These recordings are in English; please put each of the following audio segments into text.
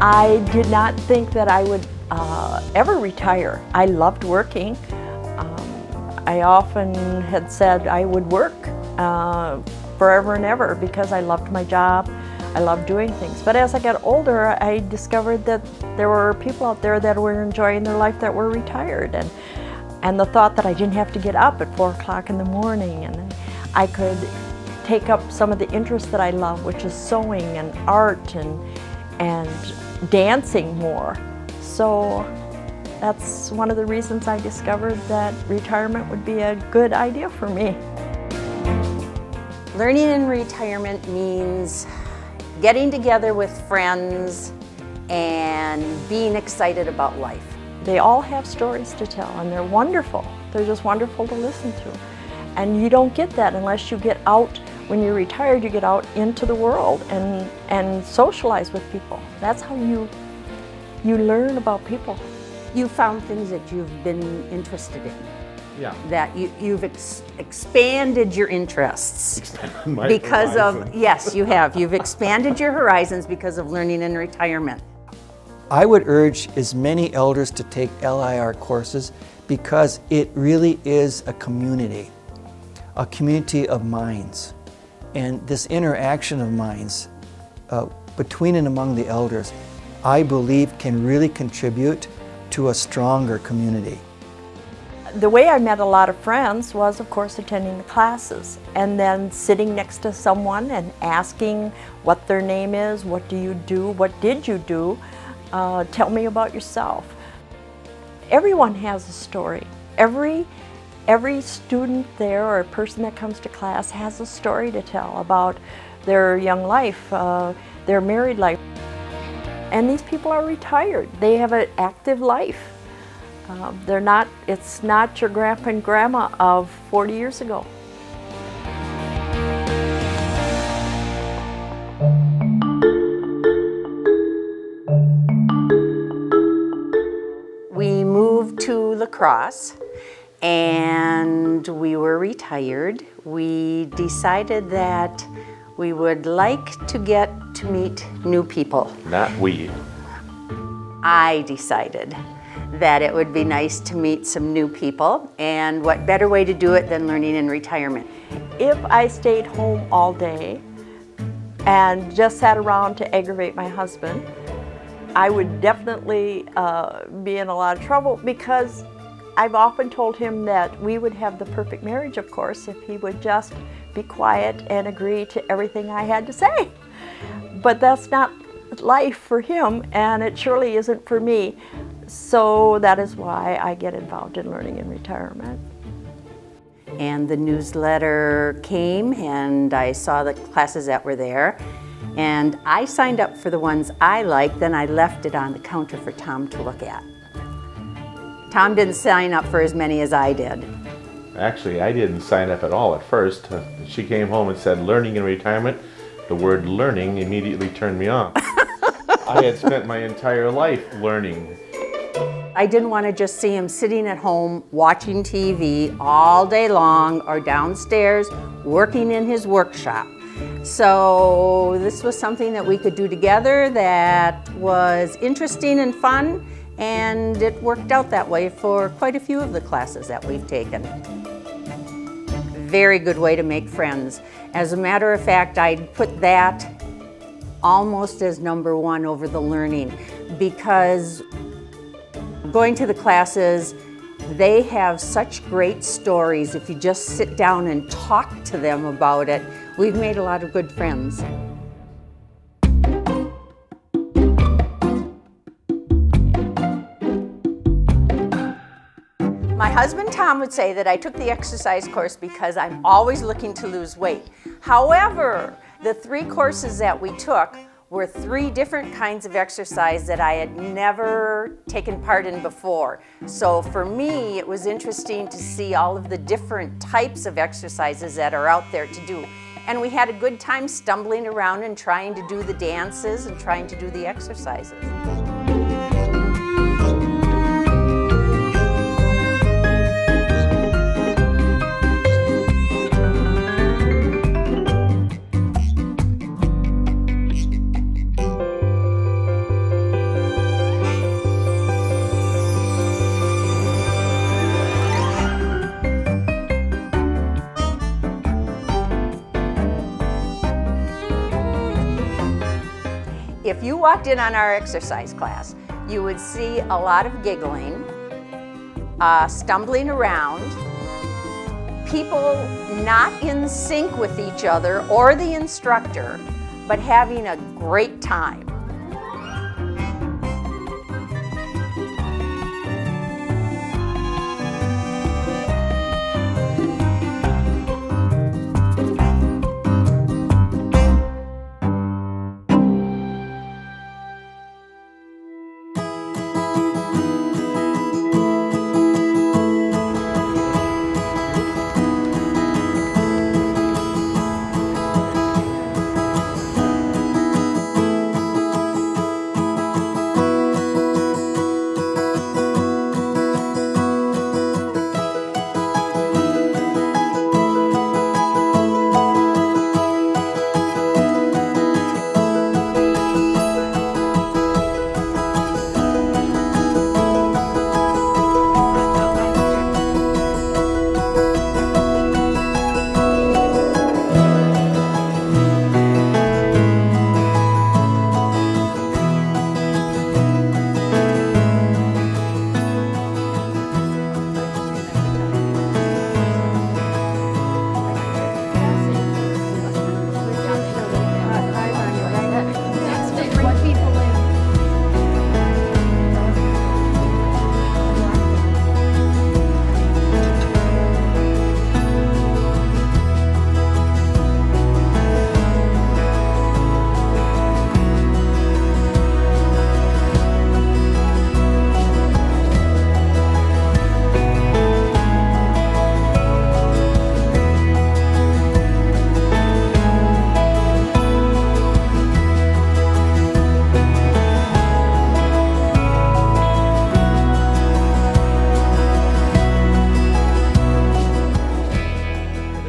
I did not think that I would ever retire. I loved working. I often had said I would work forever and ever because I loved my job. I loved doing things. But as I got older, I discovered that there were people out there that were enjoying their life that were retired. And the thought that I didn't have to get up at 4 o'clock in the morning and I could take up some of the interests that I love, which is sewing and art and dancing more. So that's one of the reasons I discovered that retirement would be a good idea for me. Learning in retirement means getting together with friends and being excited about life. They all have stories to tell and they're wonderful. They're just wonderful to listen to. And you don't get that unless you get out. When you're retired, you get out into the world and socialize with people. That's how you learn about people. You found things that you've been interested in. Yeah. That you've expanded your interests. Expanded my because horizon. of, yes, you have. You've expanded your horizons because of learning in retirement. I would urge as many elders to take LIR courses because it really is a community of minds. And this interaction of minds between and among the elders, I believe can really contribute to a stronger community. The way I met a lot of friends was, of course, attending the classes and then sitting next to someone and asking what their name is, what do you do, what did you do, tell me about yourself. Everyone has a story. Every student there or person that comes to class has a story to tell about their young life, their married life. And these people are retired. They have an active life. It's not your grandpa and grandma of 40 years ago. We moved to La Crosse and we were retired. We decided that we would like to get to meet new people. Not we. I decided that it would be nice to meet some new people, and what better way to do it than learning in retirement. If I stayed home all day and just sat around to aggravate my husband, I would definitely be in a lot of trouble because I've often told him that we would have the perfect marriage, of course, if he would just be quiet and agree to everything I had to say. But that's not life for him, and it surely isn't for me. So that is why I get involved in learning in retirement. And the newsletter came and I saw the classes that were there. And I signed up for the ones I liked, then I left it on the counter for Tom to look at. Tom didn't sign up for as many as I did. Actually, I didn't sign up at all at first. She came home and said, learning in retirement. The word learning immediately turned me off. I had spent my entire life learning. I didn't want to just see him sitting at home watching TV all day long or downstairs working in his workshop. So this was something that we could do together that was interesting and fun, and it worked out that way for quite a few of the classes that we've taken. Very good way to make friends. As a matter of fact, I'd put that almost as #1 over the learning, because going to the classes, they have such great stories. If you just sit down and talk to them about it, we've made a lot of good friends. My husband Tom would say that I took the exercise course because I'm always looking to lose weight. However, the 3 courses that we took were 3 different kinds of exercise that I had never taken part in before. So for me, it was interesting to see all of the different types of exercises that are out there to do. And we had a good time stumbling around and trying to do the dances and trying to do the exercises. walked in on our exercise class, you would see a lot of giggling, stumbling around, people not in sync with each other or the instructor, but having a great time.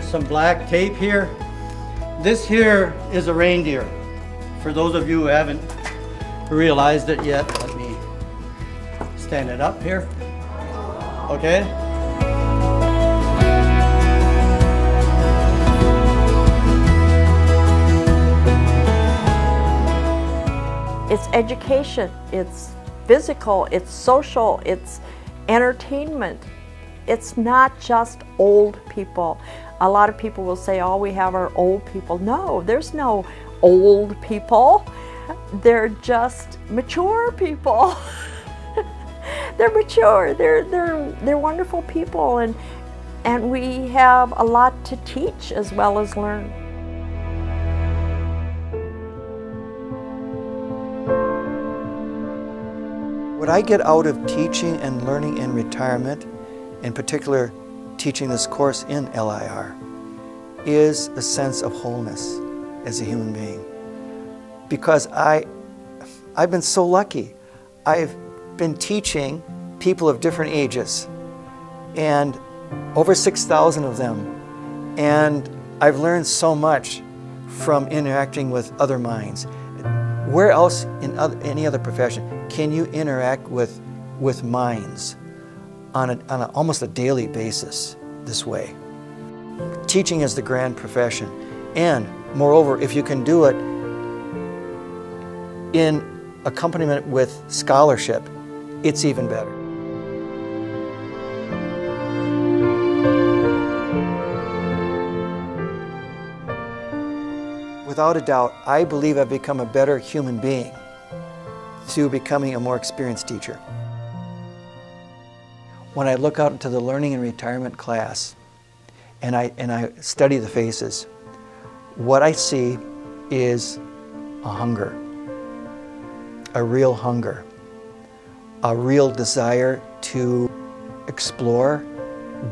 Some black tape here. This here is a reindeer. For those of you who haven't realized it yet, let me stand it up here. Okay? It's education, it's physical, it's social, it's entertainment. It's not just old people. A lot of people will say, all we have are old people. No, there's no old people. They're just mature people. They're mature, they're wonderful people, and we have a lot to teach as well as learn. What I get out of teaching and learning in retirement, in particular teaching this course in LIR, is a sense of wholeness as a human being. Because I've been so lucky. I've been teaching people of different ages, and over 6,000 of them, and I've learned so much from interacting with other minds. Where else in any other profession can you interact with minds on almost a daily basis this way? Teaching is the grand profession, and moreover, if you can do it in accompaniment with scholarship, it's even better. Without a doubt, I believe I've become a better human being through becoming a more experienced teacher. When I look out into the learning and retirement class and I study the faces, what I see is a hunger, a real hunger, a real desire to explore,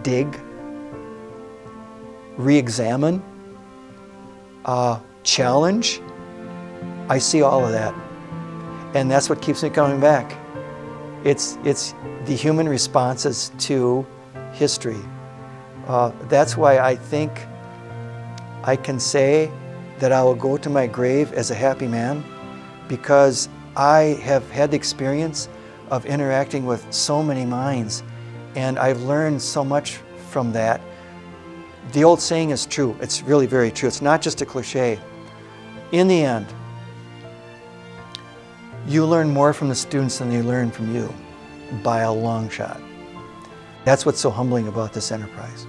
dig, re-examine, challenge. I see all of that, and that's what keeps me coming back. It's the human responses to history. That's why I think I can say that I will go to my grave as a happy man, because I have had the experience of interacting with so many minds, and I've learned so much from that. The old saying is true. It's really very true. It's not just a cliche. In the end, You learn more from the students than they learn from you, by a long shot. That's what's so humbling about this enterprise.